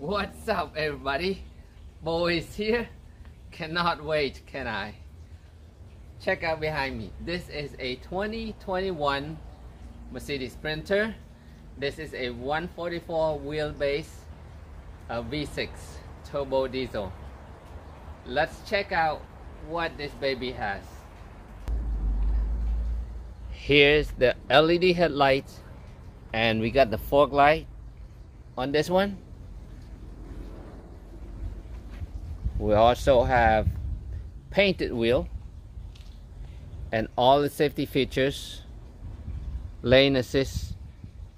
What's up, everybody? Bo is here. Cannot wait, can I? Check out behind me. This is a 2021 Mercedes Sprinter. This is a 144 wheelbase V6 turbo diesel. Let's check out what this baby has. Here's the LED headlights, and we got the fog light on this one. We also have painted wheel and all the safety features, lane assist,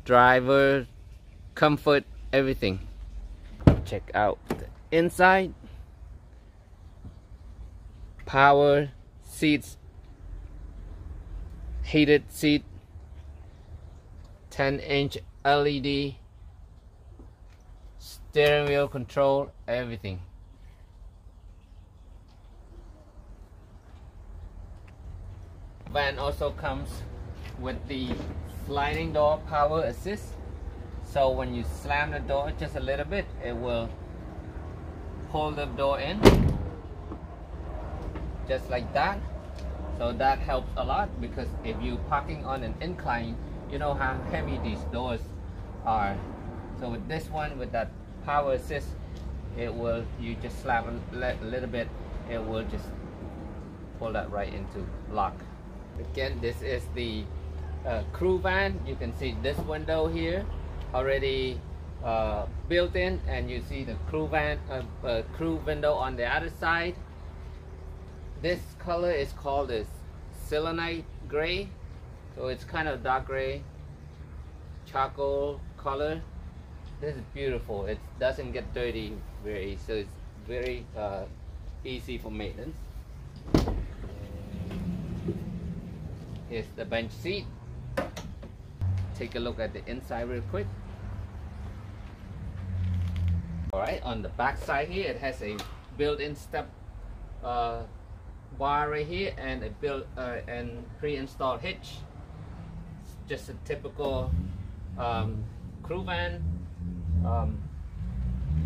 driver comfort, everything. Check out the inside. Power seats, heated seat, 10-inch LED, steering wheel control, everything. Van also comes with the sliding door power assist, so when you slam the door just a little bit, it will pull the door in just like that. So that helps a lot, because if you're parking on an incline, you know how heavy these doors are. So with this one, with that power assist, it will, you just slap a little bit, it will just pull that right into lock. Again, this is the crew van. You can see this window here already built in, and you see the crew window on the other side. This color is called a selenite gray, so it's kind of dark gray, charcoal color. This is beautiful. It doesn't get dirty very easy, so it's very easy for maintenance. Here's the bench seat. Take a look at the inside real quick. Alright, on the back side here, it has a built-in step bar right here, and a and pre-installed hitch. It's just a typical crew van.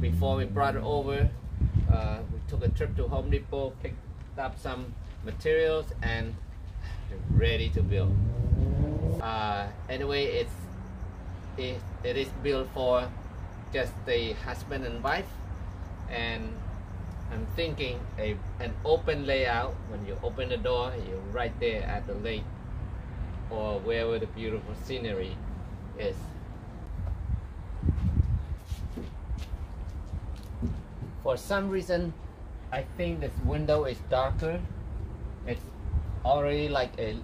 Before we brought it over, we took a trip to Home Depot, picked up some materials, and ready to build. Anyway, it is built for just the husband and wife, and I'm thinking an open layout. When you open the door, you're right there at the lake or wherever the beautiful scenery is. For some reason, I think this window is darker. It's already like a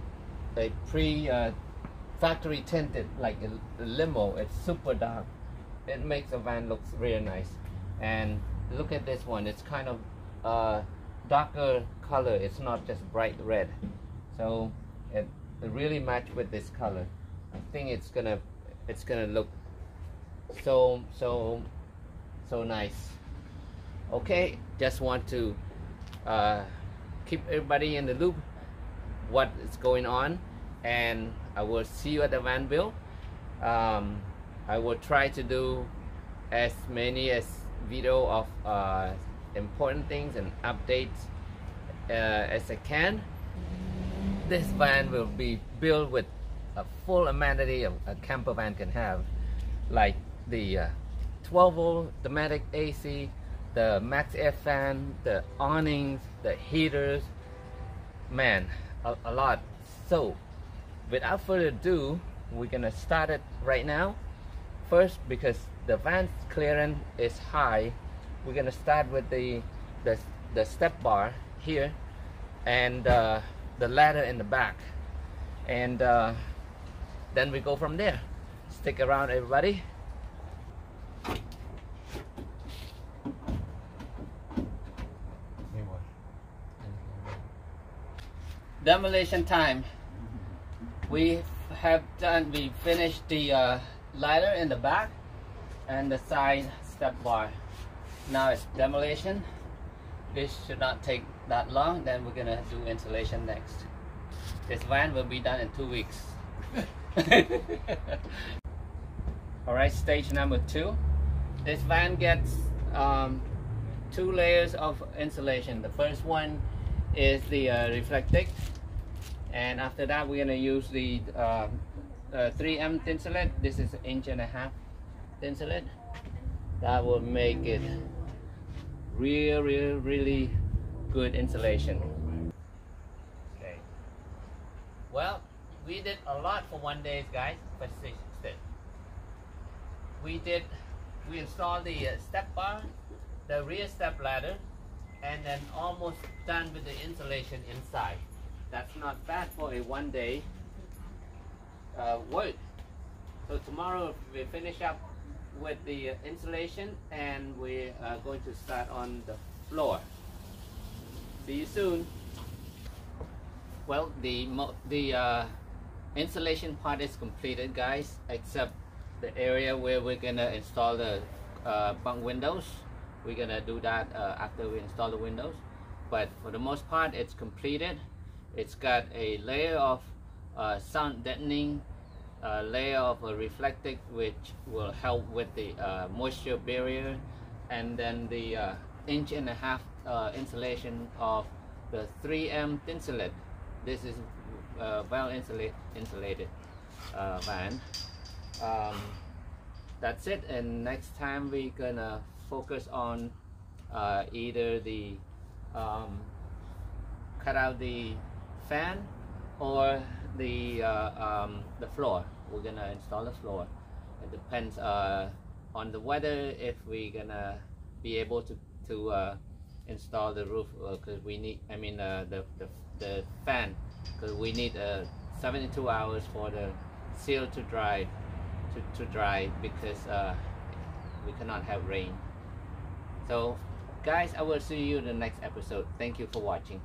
factory tinted, like a limo. It's super dark. It makes the van look really nice. And look at this one. It's kind of darker color. It's not just bright red. So it really matched with this color. I think it's gonna look so nice. Okay, just want to keep everybody in the loop what is going on, and I will see you at the van build. I will try to do as many video of important things and updates as I can. This van will be built with a full amenity of a camper van can have, like the 12-volt Dematic AC, the max air fan, the awnings, the heaters, man, a lot. So without further ado, we're gonna start it right now. First, because the van's clearance is high, we're gonna start with the step bar here, and the ladder in the back, and then we go from there. Stick around, everybody. Demolition time. We finished the ladder in the back and the side step bar. Now it's demolition. This should not take that long. Then we're gonna do insulation next. This van will be done in 2 weeks. Alright, stage number 2. This van gets two layers of insulation. The first one is the reflective, and after that we're gonna use the 3M thinsulate. This is 1.5 inches thinsulate. That will make it really good insulation. Okay. Well, we did a lot for one day, guys. We installed the step bar, the rear step ladder, and then almost done with the insulation inside. That's not bad for a one day work. So tomorrow we finish up with the insulation, and we are going to start on the floor. See you soon. Well, the insulation part is completed, guys, except the area where we're gonna install the bunk windows. We're gonna do that after we install the windows, but for the most part it's completed. It's got a layer of sound deadening, a layer of a reflective, which will help with the moisture barrier, and then the 1.5 inches insulation of the 3M thinsulate. This is well insulated van. That's it, and next time we're gonna focus on either the cut out the fan or the floor. We're gonna install the floor. It depends on the weather if we're gonna be able to install the roof, because we need, I mean the fan, because we need 72 hours for the seal to dry, because we cannot have rain. So guys, I will see you in the next episode. Thank you for watching.